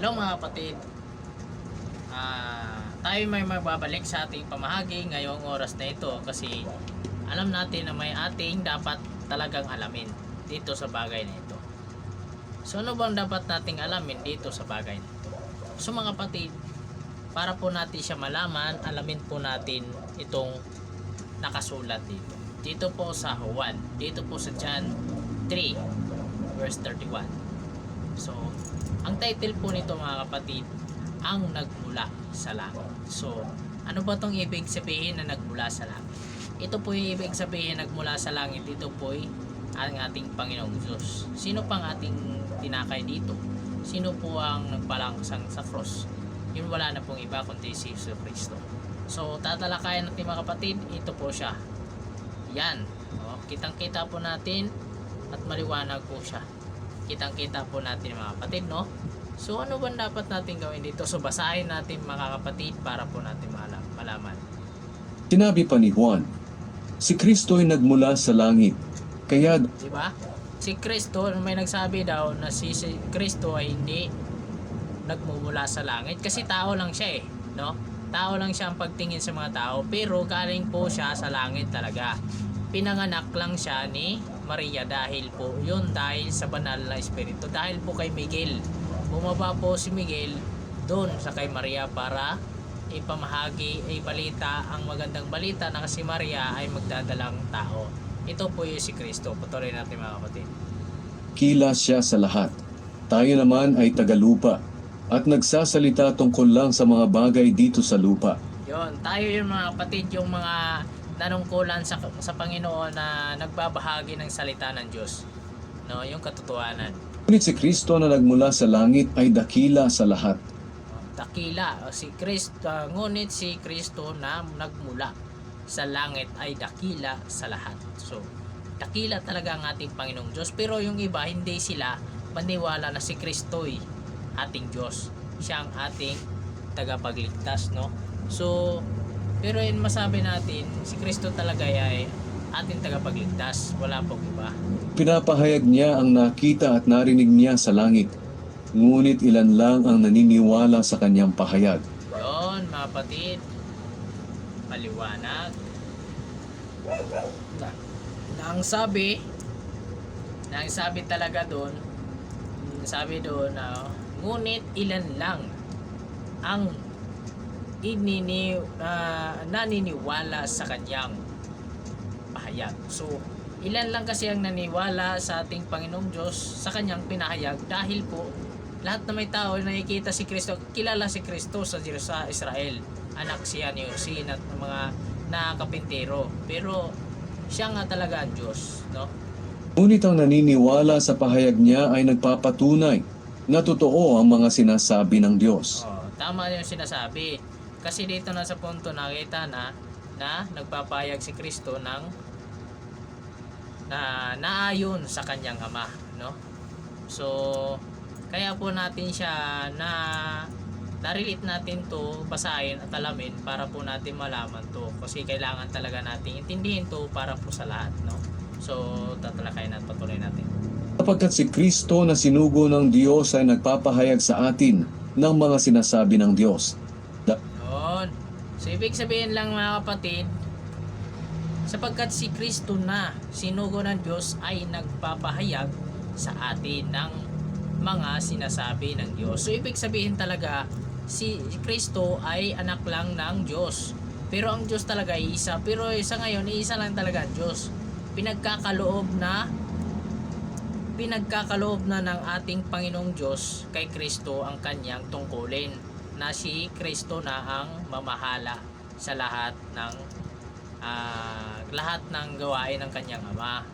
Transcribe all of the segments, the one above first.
Hello mga kapatid, tayo may magbabalik sa ating pamahagi ngayong oras na ito kasi alam natin na may ating dapat talagang alamin dito sa bagay na ito. So ano bang dapat nating alamin dito sa bagay na ito? So mga kapatid, para po natin siya malaman, alamin po natin itong nakasulat dito. Dito po sa Juan, dito po sa John 3 verse 31. So ang title po nito mga kapatid, ang nagmula sa langit. So, ano ba itong ibig sabihin na nagmula sa langit? Ito po yung ibig sabihin nagmula sa langit. Ito po ang ating Panginoong Diyos. Sino pang ating tinakay dito? Sino po ang nagpalangsang sa cross? Yun wala na pong iba kundi si Jesus Cristo. So, tatalakayan natin mga kapatid, ito po siya. Yan. O, kitang-kita po natin at maliwanag po siya. Kitang-kita po natin mga kapatid, no? So ano ba dapat natin gawin dito? So basahin natin mga kapatid para po natin malaman. Sinabi pa ni Juan, si Kristo ay nagmula sa langit, kaya Di ba? Si Kristo, may nagsabi daw na si Kristo ay hindi nagmumula sa langit kasi tao lang siya eh, no? Tao lang siya ang pagtingin sa mga tao, pero galing po siya sa langit talaga. Pinanganak lang siya ni Maria dahil sa banal na espiritu, dahil po kay Miguel. Bumaba po si Miguel doon sa kay Maria para ipamahagi, ibalita ang magandang balita na si Maria ay magdadalang tao. Ito po yung si Kristo. Patuloy natin mga kapatid. kila siya sa lahat. Tayo naman ay tagalupa, at nagsasalita tungkol lang sa mga bagay dito sa lupa. Yon, tayo yung mga kapatid, yung mga nanungkulan sa Panginoon na nagbabahagi ng salita ng Diyos. No, yung katotohanan. Ngunit si Kristo na nagmula sa langit ay dakila sa lahat. Dakila si Kristo, ngunit si Kristo na nagmula sa langit ay dakila sa lahat. So, dakila talaga ang ating Panginoong Diyos, pero yung iba hindi sila maniwala na si Kristo'y ating Diyos. Siya ang ating tagapagligtas, no? So, pero yun masabi natin, si Kristo talaga ay ating tagapagligtas, wala pong iba. Pinapahayag niya ang nakita at narinig niya sa langit, ngunit ilan lang ang naniniwala sa kanyang pahayag. Yun, mga kapatid, maliwanag na ang sabi talaga doon, sabi doon na ngunit ilan lang ang naniniwala sa kanyang pahayag. So ilan lang kasi ang naniwala sa ating Panginoong Diyos sa kanyang pinahayag, dahil po lahat na may tao nakikita si Kristo, kilala si Kristo sa Israel, anak siya ni Jose at mga nakapintero, pero siya nga talaga ang Diyos, no? Ngunit ang naniniwala sa pahayag niya ay nagpapatunay na totoo ang mga sinasabi ng Diyos. Tama yung sinasabi. Kasi dito na sa punto nakita na nagpapahayag si Kristo ng na naayon sa kanyang Ama, no? So kaya po natin siya na-relate natin to, basahin at alamin para po natin malaman to, kasi kailangan talaga natin intindihin to para po sa lahat, no? So tatalakayin at patuloy natin. Sapagkat si Kristo na sinugo ng Diyos ay nagpapahayag sa atin ng mga sinasabi ng Diyos. Yun. So ibig sabihin lang mga kapatid, sapagkat si Kristo na sinugo ng Diyos ay nagpapahayag sa atin ng mga sinasabi ng Diyos. So ibig sabihin talaga, si Kristo ay anak lang ng Diyos. Pero ang Diyos talaga ay isa. Pero sa ngayon, isa lang talaga ang Diyos. Pinagkakaloob na ng ating Panginoong Diyos kay Kristo ang kanyang tungkulin, na si Kristo na ang mamahala sa lahat ng gawain ng kanyang Ama.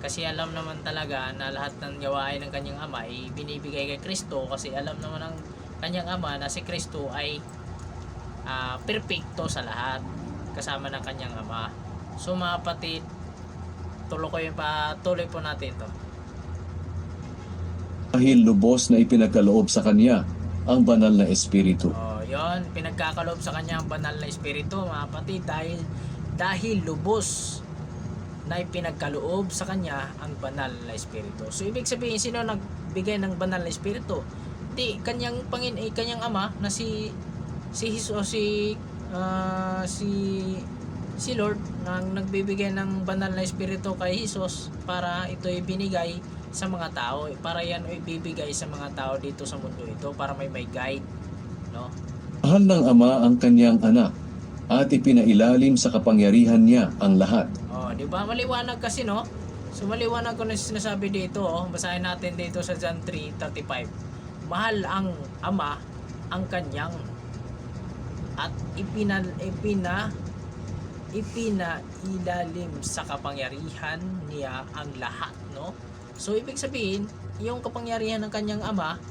Kasi alam naman talaga na lahat ng gawain ng kanyang Ama ay binibigay kay Kristo, kasi alam naman ng kanyang Ama na si Kristo ay perpekto sa lahat kasama ng kanyang Ama. So mga kapatid, tuloy po natin to. Dahil lubos na ipinagkaloob sa kanya ang banal na espiritu. Yon, pinagkakaloob sa kanya ang banal na espiritu, mga kapatid, dahil lubos na ipinagkaloob sa kanya ang banal na espiritu. So ibig sabihin, sino nagbigay ng banal na espiritu? di kanyang kanyang ama na si Jesus, si Lord nang nagbibigay ng banal na espiritu kay Jesus para ito ibinigay sa mga tao, para yan ibibigay sa mga tao dito sa mundo ito para may guide, no? Mahal ng Ama ang kanyang anak at ipinailalim sa kapangyarihan niya ang lahat. Oh, di ba maliwanag kasi, no? So maliwanag ko na sinasabi dito, basahin natin dito sa John 3:35. Mahal ang Ama ang kanyang at ipinailalim sa kapangyarihan niya ang lahat, no? So ibig sabihin, yung kapangyarihan ng kanyang ama,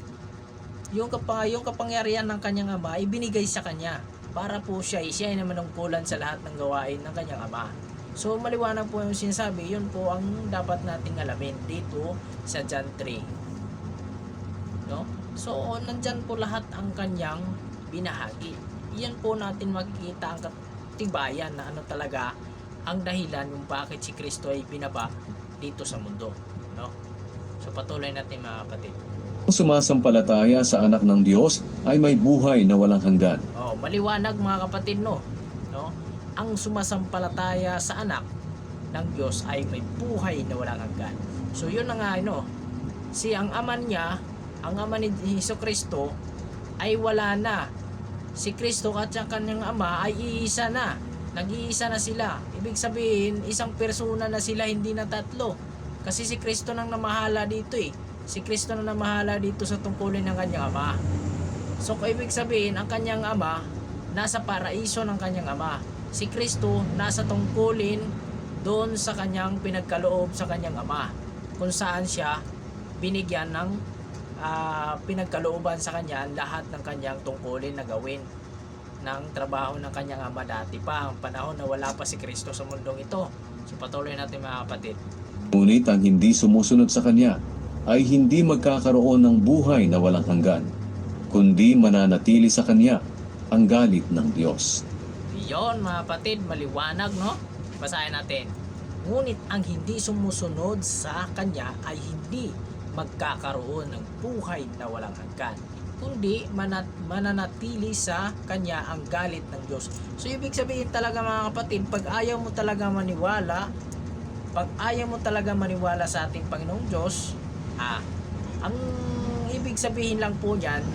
yung kapangyarihan ng kanyang ama ibinigay sa kanya para po siya ay namanungkulan sa lahat ng gawain ng kanyang ama. So maliwanag po yung sinasabi, yun po ang dapat nating alamin dito sa John 3. No? So nandyan po lahat ang kanyang binahagi. Yan po natin makikita ang katibayan na ano talaga ang dahilan kung bakit si Kristo ay binaba dito sa mundo, no? So patuloy natin mga kapatid. Ang sumasampalataya sa anak ng Diyos ay may buhay na walang hanggan. Oh, maliwanag mga kapatid, no? Ang sumasampalataya sa anak ng Diyos ay may buhay na walang hanggan. So yun na nga, no? Ang ama niya, ang ama ni Jesucristo ay wala na. Si Kristo at ang kanyang ama ay iisa na. Nag-iisa na sila. Ibig sabihin, isang persona na sila, hindi na tatlo. Kasi si Kristo nang namahala dito eh. Si Kristo nang namahala dito sa tungkulin ng kanyang ama. So ibig sabihin, ang kanyang ama nasa paraiso ng kanyang ama. Si Kristo nasa tungkulin doon sa kanyang pinagkaloob sa kanyang ama, kung saan siya binigyan ng pinagkalooban sa kanya lahat ng kanyang tungkulin na gawin ng trabaho ng kanyang ama dati pa, ang panahon na wala pa si Kristo sa mundong ito. So patuloy natin mga kapatid. Ngunit ang hindi sumusunod sa kanya ay hindi magkakaroon ng buhay na walang hanggan, kundi mananatili sa kanya ang galit ng Diyos. Yon mga kapatid, maliwanag, no? Basahin natin. Ngunit ang hindi sumusunod sa kanya ay hindi magkakaroon ng buhay na walang hanggan, kundi mananatili sa kanya ang galit ng Diyos. So ibig sabihin talaga mga kapatid, pag ayaw mo talaga maniwala sa ating Panginoong Diyos, ang ibig sabihin lang po niyan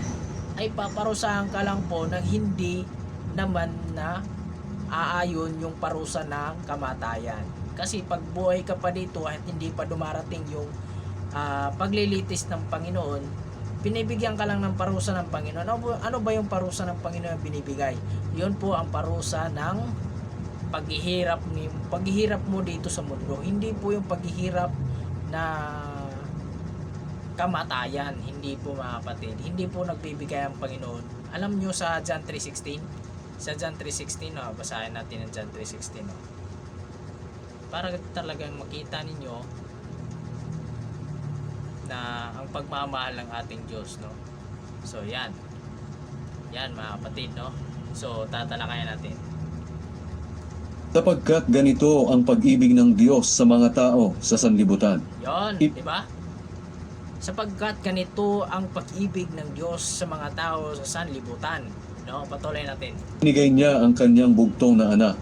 ay paparusahan ka lang po ng hindi naman na aayon yung parusa ng kamatayan. Kasi pag buhay ka pa dito at hindi pa dumarating yung paglilitis ng Panginoon, binibigyan ka lang ng parusa ng Panginoon. Ano ba yung parusa ng Panginoon na binibigay? Yun po ang parusa ng paghihirap mo dito sa mundo. Hindi po yung paghihirap na kamatayan. Hindi po mga kapatid. Hindi po nagbibigay ang Panginoon. Alam nyo sa John 3:16? Sa John 3:16, basahin natin ang John 3:16. Para talagang makita ninyo na ang pagmamahal ng ating Diyos, no? So yan mga kapatid, no? So tatalakayan natin. Sapagkat ganito ang pag-ibig ng Diyos sa mga tao sa sanlibutan. Yon, di ba? Sapagkat ganito ang pag-ibig ng Diyos sa mga tao sa sanlibutan, no? Patuloy natin. Binigay niya ang kanyang bugtong na anak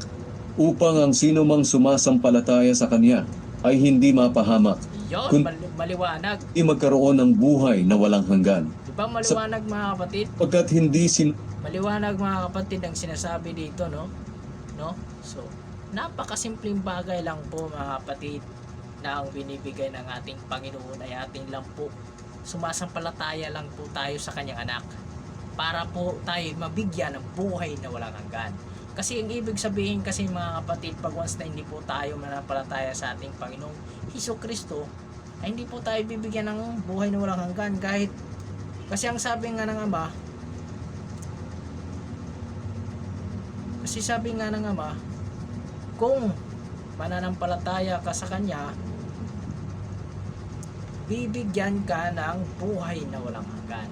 upang ang sino mang sumasampalataya sa kanya ay hindi mapahamak, Yon, maliwanag. hindi magkaroon ng buhay na walang hanggan. Di ba maliwanag mga kapatid? Pagkat hindi Maliwanag mga kapatid ang sinasabi dito, no? So, napakasimpleng bagay lang po mga kapatid na ang binibigay ng ating Panginoon ay ating lang po sumasampalataya lang po tayo sa kanyang anak para po tayo mabigyan ng buhay na walang hanggan. Kasi ang ibig sabihin kasi mga kapatid, pag once na hindi po tayo manampalataya sa ating Panginoong Jesucristo, ay hindi po tayo bibigyan ng buhay na walang hanggan. Kasi ang sabi nga ng Ama, kung mananampalataya ka sa Kanya, bibigyan ka ng buhay na walang hanggan.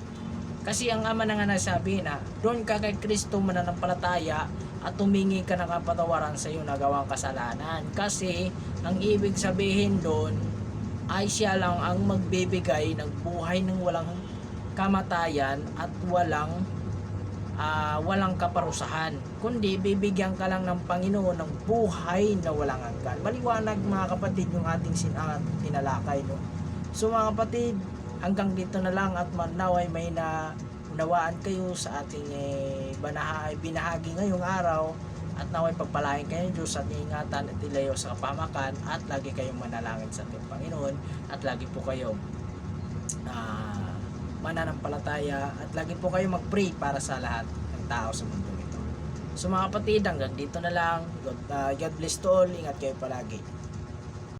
Kasi ang Ama na nga nasabi na doon ka kay Kristo mananampalataya at tumingi ka ng kapatawaran sa iyo na gawang kasalanan. Kasi ang ibig sabihin doon ay siya lang ang magbibigay ng buhay ng walang kamatayan at walang kaparusahan, kundi bibigyan ka lang ng Panginoon ng buhay na walang hanggan. Maliwanag mga kapatid yung ating tinalakay, no? So mga kapatid, hanggang dito na lang at naway may naunawaan kayo sa ating binahagi ngayong araw, at naway pagpalain kayo ng Diyos at iingatan at ilayo sa kapahamakan, at lagi kayong manalangin sa ating Panginoon, at lagi po kayong mananampalataya, at lagi po kayo mag-pray para sa lahat ng tao sa mundo ito. So mga kapatid, hanggang dito na lang. God bless to all. Ingat kayo palagi.